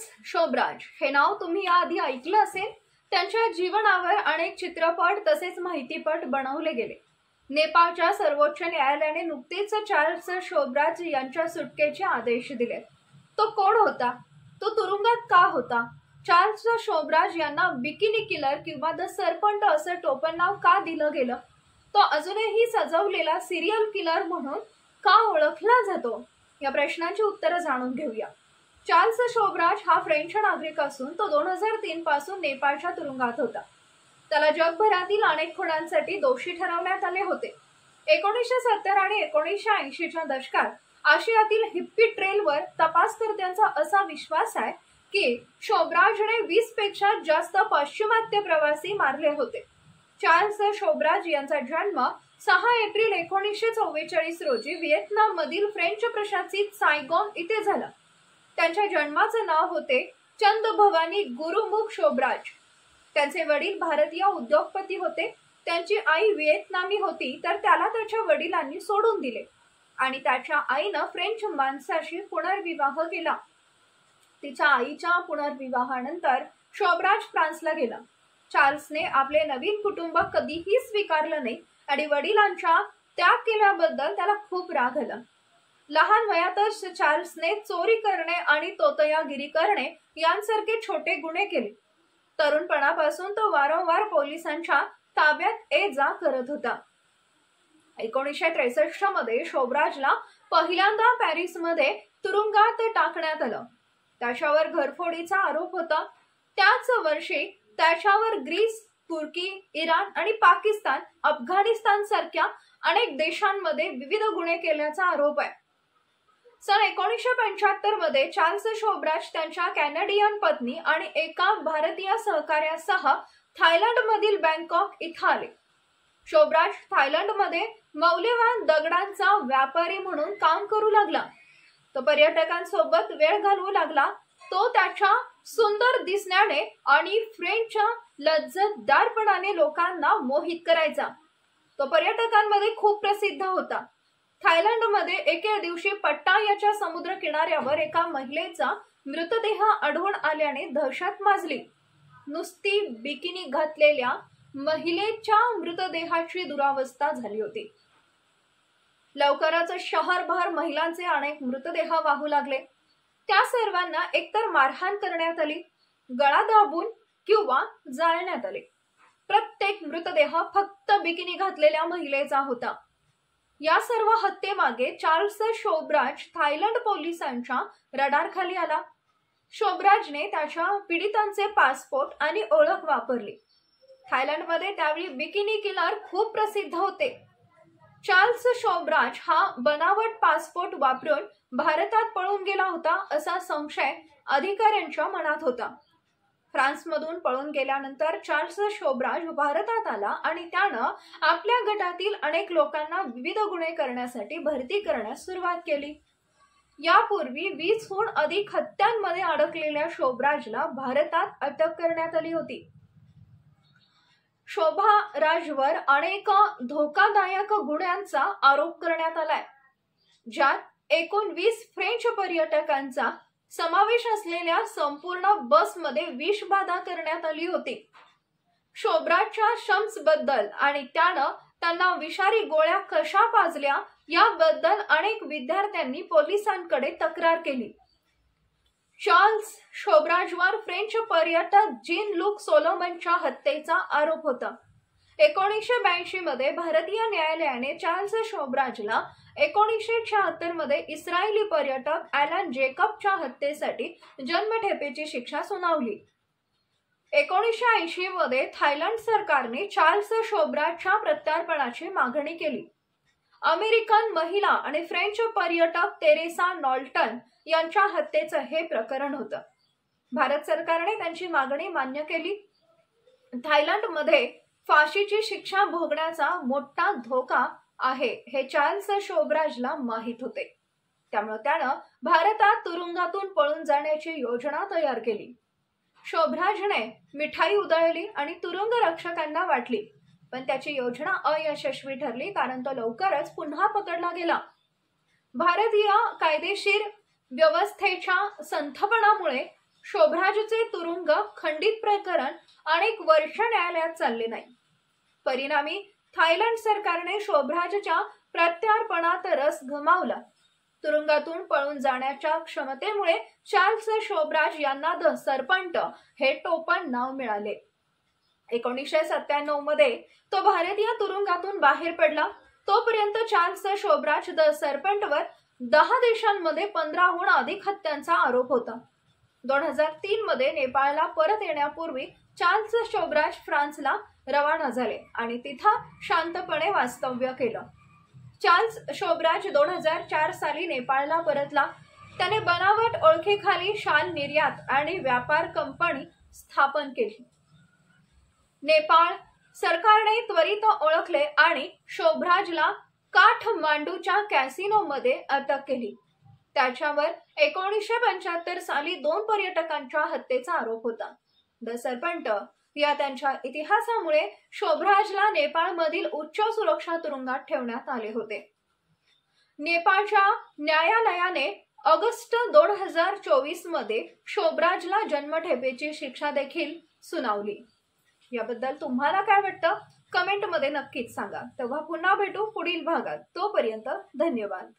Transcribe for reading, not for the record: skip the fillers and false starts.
Charles शोब्राज हे नाव तुम्ही याआधी ऐकलं असेल। त्यांच्या जीवनावर अनेक चित्रपट तसेच माहितीपट बनवले गेले। नेपाळच्या सर्वोच्च न्यायालयाने नुकतेच चार्ल्स शोब्राज यांच्या सुटकेचे आदेश दिले। तो कोण होता? तो तुरुंगात का होता? चार्ल्स शोब्राज यांना बिकिनी किलर किंवा द सर्पंट असं टोपणनाव का दिलं गेलं? तो अजूनही सजवलेला सिरियल किलर म्हणून का ओळखला जातो? या प्रश्नांची उत्तरं जाणून घेऊया। चार्ल्स शोब्राज हा फ्रेंच नागरिक असून तो 2003 पासून नेपाळच्या तुरुंगात होता। त्याला जगभरातील अनेक खुनांसाठी दोषी ठरवण्यात आले होते। 1970 आणि 1980च्या दशकात आशियातील हिप्पी ट्रेलवर तपासकर्त्यांचा असा विश्वास आहे की शोब्राजने 20 पेक्षा जास्त पाश्चिमात्य प्रवासी मारले होते। चार्ल्स शोब्राज यांचा जन्म 6 एप्रिल 1944 रोजी व्हिएतनाम मधील फ्रेंच प्रशासित सायगॉन इथे झाला। त्यांच्या जन्माचे नाव होते चंद भवानी गुरुमुख शोब्राज। त्यांचे वडील भारतीय उद्योगपती होते। त्यांची आई व्हिएतनामी होती, तर त्याला त्याच्या वडिलांनी सोडून दिले आणि त्याच्या आईने फ्रेंच माणसाशी पुनर्विवाह केला। तिच्या आईच्या पुनर्विवाहानंतर शोब्राज फ्रान्सला गेला। चार्ल्सने आपले नवीन कुटुंब कधीही स्वीकारलं नाही आणि वडिलांच्या त्याग केल्याबद्दल त्याला खूप राग आला। लहान वयातच चार्ल्सने चोरी करणे आणि तोतयागिरी करणे यांसारखे छोटे गुन्हे केले। तरुणपणापासून तो वारंवार पोलिसांच्या ताब्यात ये-जा करत होता। 1963 मध्ये शोब्राजला पहिल्यांदा पॅरिसमध्ये तुरुंगात टाकण्यात आलं। त्याच्यावर घरफोडीचा आरोप होता। त्याच वर्षी त्याच्यावर ग्रीस, तुर्की, इराण आणि पाकिस्तान, अफगाणिस्तान सारख्या अनेक देशांमध्ये विविध गुन्हे केल्याचा आरोप आहे। सन 1975 मध्ये चार्ल्स शोब्राज त्यांच्या कॅनेडियन पत्नी आणि एका भारतीय सहकार्यासह थायलंडमधील बँकॉक इथं आले। शोब्राज थायलंडमध्ये मौल्यवान दगडांचा व्यापारी म्हणून काम करू लागला। तो पर्यटकांसोबत वेळ घालवू लागला। तो त्याच्या सुंदर दिसण्याने आणि फ्रेंचच्या लज्जतदारपणाने लोकांना मोहित करायचा। तो पर्यटकांमध्ये खूप प्रसिद्ध होता। थायलंडमध्ये एके दिवशी पट्टायाच्या समुद्र किनाऱ्यावर एका महिलेचा मृतदेह आढळून आल्याने दहशत माजली। नुसती बिकिनी घातलेल्या महिलेच्या मृतदेहाची दुरावस्था झाली होती। लवकरच शहरभर महिलांचे अनेक मृतदेह वाहू लागले। त्या सर्वांना एकतर मारहाण करण्यात आली, गळा दाबून किंवा जाळण्यात आले। प्रत्येक मृतदेह फक्त बिकिनी घातलेल्या महिलेचा होता। या सर्व हत्येमागे चार्ल्स शोब्राज थायलंड पोलिसांच्या रडारखाली आला। शोब्राजने त्याच्या पीडितांचे पासपोर्ट आणि ओळख वापरली। थायलंडमध्ये त्यावेळी बिकिनी किलर खूप प्रसिद्ध होते। चार्ल्स शोब्राज हा बनावट पासपोर्ट वापरून भारतात पळून गेला होता असा संशय अधिकाऱ्यांच्या मनात होता। फ्रान्समधून पळून गेल्यानंतर चार्ल्स शोब्राज भारतात आला आणि त्यानं आपल्या गटातील अनेक लोकांना विविध गुन्हे करण्यासाठी भरती करण्यास सुरुवात केली। यापूर्वी 20हून अधिक हत्यांमध्ये अडकलेल्या शोब्राजला भारतात अटक करण्यात आली होती। शोब्राजवर अनेक धोकादायक गुन्ह्यांचा आरोप करण्यात आलाय, ज्यात एकूण 20 फ्रेंच पर्यटकांचा समावेश असलेल्या संपूर्ण बसमध्ये विषबाधा करण्यात आली होती। शोब्राजच्या शम्सबद्दल आणि त्यानं त्यांना विषारी गोळ्या कशा पाजल्या याबद्दल अनेक विद्यार्थ्यांनी पोलिसांकडे तक्रार केली। चार्ल्स शोब्राजवर फ्रेंच पर्यटक जीन-लुक सोलोमनच्या हत्येचा आरोप होता। 1982 मध्ये भारतीय न्यायालयाने चार्ल्स शोब्राजला 1976 मध्ये इस्रायली पर्यटक ॲलन जेकबच्या हत्येसाठी जन्मठेपेची शिक्षा सुनावली। 1980 मध्ये थायलंड सरकारने चार्ल्स शोब्राजच्या प्रत्यार्पणाची मागणी केली। अमेरिकन महिला आणि फ्रेंच पर्यटक तेरेसा नॉल्टन यांच्या हत्येचं हे प्रकरण होतं। भारत सरकारने त्यांची मागणी मान्य केली। थायलंडमध्ये फाशीची शिक्षा भोगण्याचा मोठा धोका आहे हे चार्ल्स शोब्राजला माहित होते। त्यामुळे त्यानं भारतात तुरुंगातून पळून जाण्याची योजना तयार केली। शोब्राजने मिठाई उधळली आणि तुरुंग रक्षकांना वाटली, पण त्याची योजना अयशस्वी ठरली कारण तो लवकरच पुन्हा पकडला गेला। भारतीय कायदेशीर व्यवस्थेच्या संथपणामुळे शोभराजचे तुरुंग खंडित प्रकरण अनेक वर्ष न्यायालयात चालले नाही। परिणामी थायलंड सरकारने शोभराजच्या प्रत्यार्पणात रस गमावला। तुरुंगातून पळून जाण्याच्या क्षमतेमुळे चार्ल्स शोभराज यांना द सर्पंट हे टोपण नाव मिळाले। 1997 मध्ये तो भारतीय तुरुंगातून बाहेर पडला। तोपर्यंत चार्ल्स शोभराज द सर्पंटवर 10 देशांमध्ये 15हून अधिक हत्यांचा आरोप होता। 2003 मध्ये नेपाळला परत येण्यापूर्वी चार्ल्स शोभराज फ्रान्सला रवाना झाले आणि तिथं शांतपणे वास्तव्य केलं। चार्ल्स शोभराज 2004 साली नेपाळला परतला। त्याने बनावट ओळखीखाली शाल निर्यात आणि व्यापार कंपनी स्थापन केली। नेपाळ सरकारने त्वरित ओळखले आणि शोभराजला काठमांडूच्या कॅसिनोमध्ये अटक केली। त्याच्यावर 1975 साली 2 पर्यटकांच्या हत्येचा आरोप होता। द सर्पंट या त्यांच्या इतिहासामुळे शोभराजला नेपाळमधील उच्च सुरक्षा तुरुंगात ठेवण्यात आले होते। नेपाळच्या न्यायालयाने ऑगस्ट 2024 मध्ये शोभराजला जन्मठेपेची शिक्षा देखील सुनावली। याबद्दल तुम्हाला काय वाटतं कमेंट मध्ये नक्कीच सांगा। तेव्हा पुन्हा भेटू पुढील भागात। तोपर्यंत धन्यवाद।